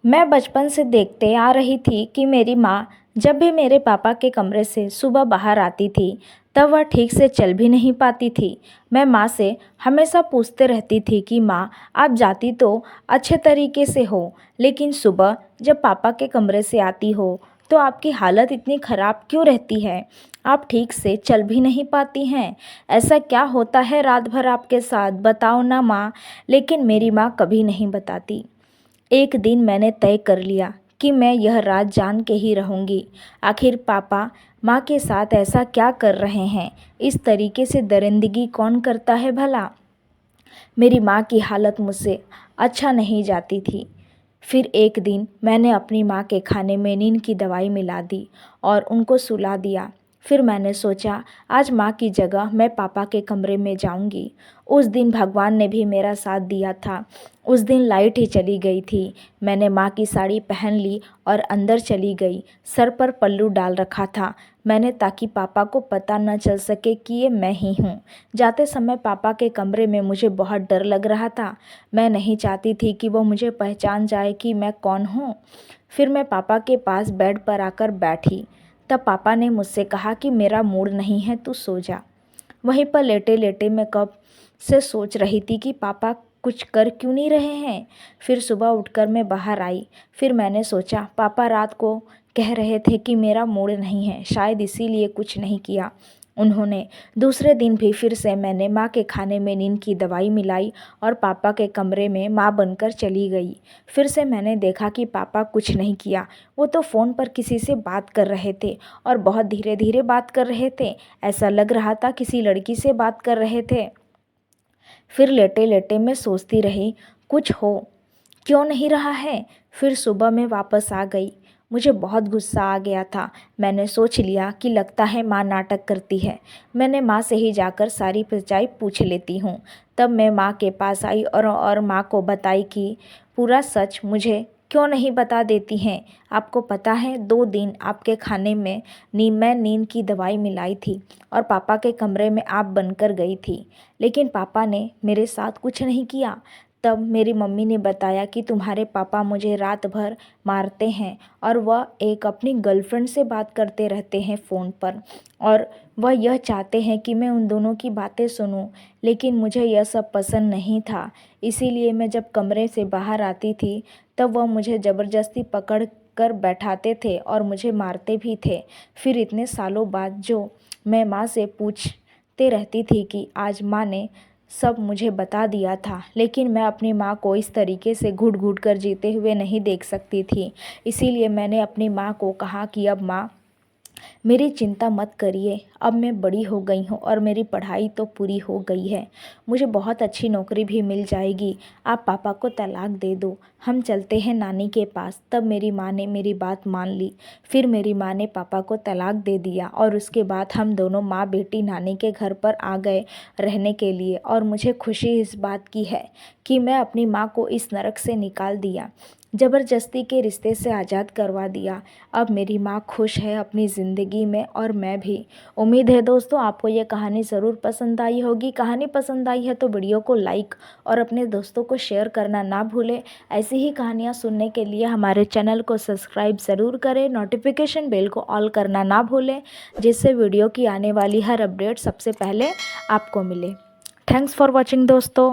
मैं बचपन से देखते आ रही थी कि मेरी माँ जब भी मेरे पापा के कमरे से सुबह बाहर आती थी, तब वह ठीक से चल भी नहीं पाती थी। मैं माँ से हमेशा पूछते रहती थी कि माँ, आप जाती तो अच्छे तरीके से हो, लेकिन सुबह जब पापा के कमरे से आती हो तो आपकी हालत इतनी ख़राब क्यों रहती है? आप ठीक से चल भी नहीं पाती हैं। ऐसा क्या होता है रात भर आपके साथ, बताओ ना माँ। लेकिन मेरी माँ कभी नहीं बताती। एक दिन मैंने तय कर लिया कि मैं यह रात जान के ही रहूँगी। आखिर पापा माँ के साथ ऐसा क्या कर रहे हैं? इस तरीके से दरिंदगी कौन करता है भला? मेरी माँ की हालत मुझसे अच्छा नहीं जाती थी। फिर एक दिन मैंने अपनी माँ के खाने में नींद की दवाई मिला दी और उनको सुला दिया। फिर मैंने सोचा आज माँ की जगह मैं पापा के कमरे में जाऊंगी। उस दिन भगवान ने भी मेरा साथ दिया था। उस दिन लाइट ही चली गई थी। मैंने माँ की साड़ी पहन ली और अंदर चली गई। सर पर पल्लू डाल रखा था मैंने, ताकि पापा को पता न चल सके कि ये मैं ही हूँ। जाते समय पापा के कमरे में मुझे बहुत डर लग रहा था। मैं नहीं चाहती थी कि वो मुझे पहचान जाए कि मैं कौन हूँ। फिर मैं पापा के पास बेड पर आकर बैठी। तब पापा ने मुझसे कहा कि मेरा मूड नहीं है, तू सो जा। वहीं पर लेटे लेटे मैं कब से सोच रही थी कि पापा कुछ कर क्यों नहीं रहे हैं। फिर सुबह उठकर मैं बाहर आई। फिर मैंने सोचा पापा रात को कह रहे थे कि मेरा मूड नहीं है, शायद इसीलिए कुछ नहीं किया उन्होंने। दूसरे दिन भी फिर से मैंने माँ के खाने में नींद की दवाई मिलाई और पापा के कमरे में माँ बनकर चली गई। फिर से मैंने देखा कि पापा कुछ नहीं किया। वो तो फ़ोन पर किसी से बात कर रहे थे और बहुत धीरे धीरे बात कर रहे थे। ऐसा लग रहा था किसी लड़की से बात कर रहे थे। फिर लेटे लेटे मैं सोचती रही कुछ हो क्यों नहीं रहा है। फिर सुबह मैं वापस आ गई। मुझे बहुत गुस्सा आ गया था। मैंने सोच लिया कि लगता है माँ नाटक करती है। मैंने माँ से ही जाकर सारी सच्चाई पूछ लेती हूँ। तब मैं माँ के पास आई और माँ को बताई कि पूरा सच मुझे क्यों नहीं बता देती हैं। आपको पता है 2 दिन आपके खाने में मैं नींद की दवाई मिलाई थी और पापा के कमरे में आप बनकर गई थी, लेकिन पापा ने मेरे साथ कुछ नहीं किया। तब मेरी मम्मी ने बताया कि तुम्हारे पापा मुझे रात भर मारते हैं और वह एक अपनी गर्लफ्रेंड से बात करते रहते हैं फ़ोन पर, और वह यह चाहते हैं कि मैं उन दोनों की बातें सुनूं। लेकिन मुझे यह सब पसंद नहीं था। इसीलिए मैं जब कमरे से बाहर आती थी तब वह मुझे ज़बरदस्ती पकड़ कर बैठाते थे और मुझे मारते भी थे। फिर इतने सालों बाद जो मैं माँ से पूछते रहती थी कि आज माँ ने सब मुझे बता दिया था, लेकिन मैं अपनी माँ को इस तरीके से घुट घुट कर जीते हुए नहीं देख सकती थी। इसीलिए मैंने अपनी माँ को कहा कि अब माँ मेरी चिंता मत करिए, अब मैं बड़ी हो गई हूँ और मेरी पढ़ाई तो पूरी हो गई है। मुझे बहुत अच्छी नौकरी भी मिल जाएगी। आप पापा को तलाक दे दो, हम चलते हैं नानी के पास। तब मेरी माँ ने मेरी बात मान ली। फिर मेरी माँ ने पापा को तलाक दे दिया और उसके बाद हम दोनों माँ बेटी नानी के घर पर आ गए रहने के लिए। और मुझे खुशी इस बात की है कि मैं अपनी माँ को इस नरक से निकाल दिया, ज़बरदस्ती के रिश्ते से आज़ाद करवा दिया। अब मेरी माँ खुश है अपनी ज़िंदगी में और मैं भी। उम्मीद है दोस्तों आपको ये कहानी ज़रूर पसंद आई होगी। कहानी पसंद आई है तो वीडियो को लाइक और अपने दोस्तों को शेयर करना ना भूलें। ऐसी ही कहानियाँ सुनने के लिए हमारे चैनल को सब्सक्राइब ज़रूर करें। नोटिफिकेशन बेल को ऑल करना ना भूलें, जिससे वीडियो की आने वाली हर अपडेट सबसे पहले आपको मिले। थैंक्स फॉर वॉचिंग दोस्तों।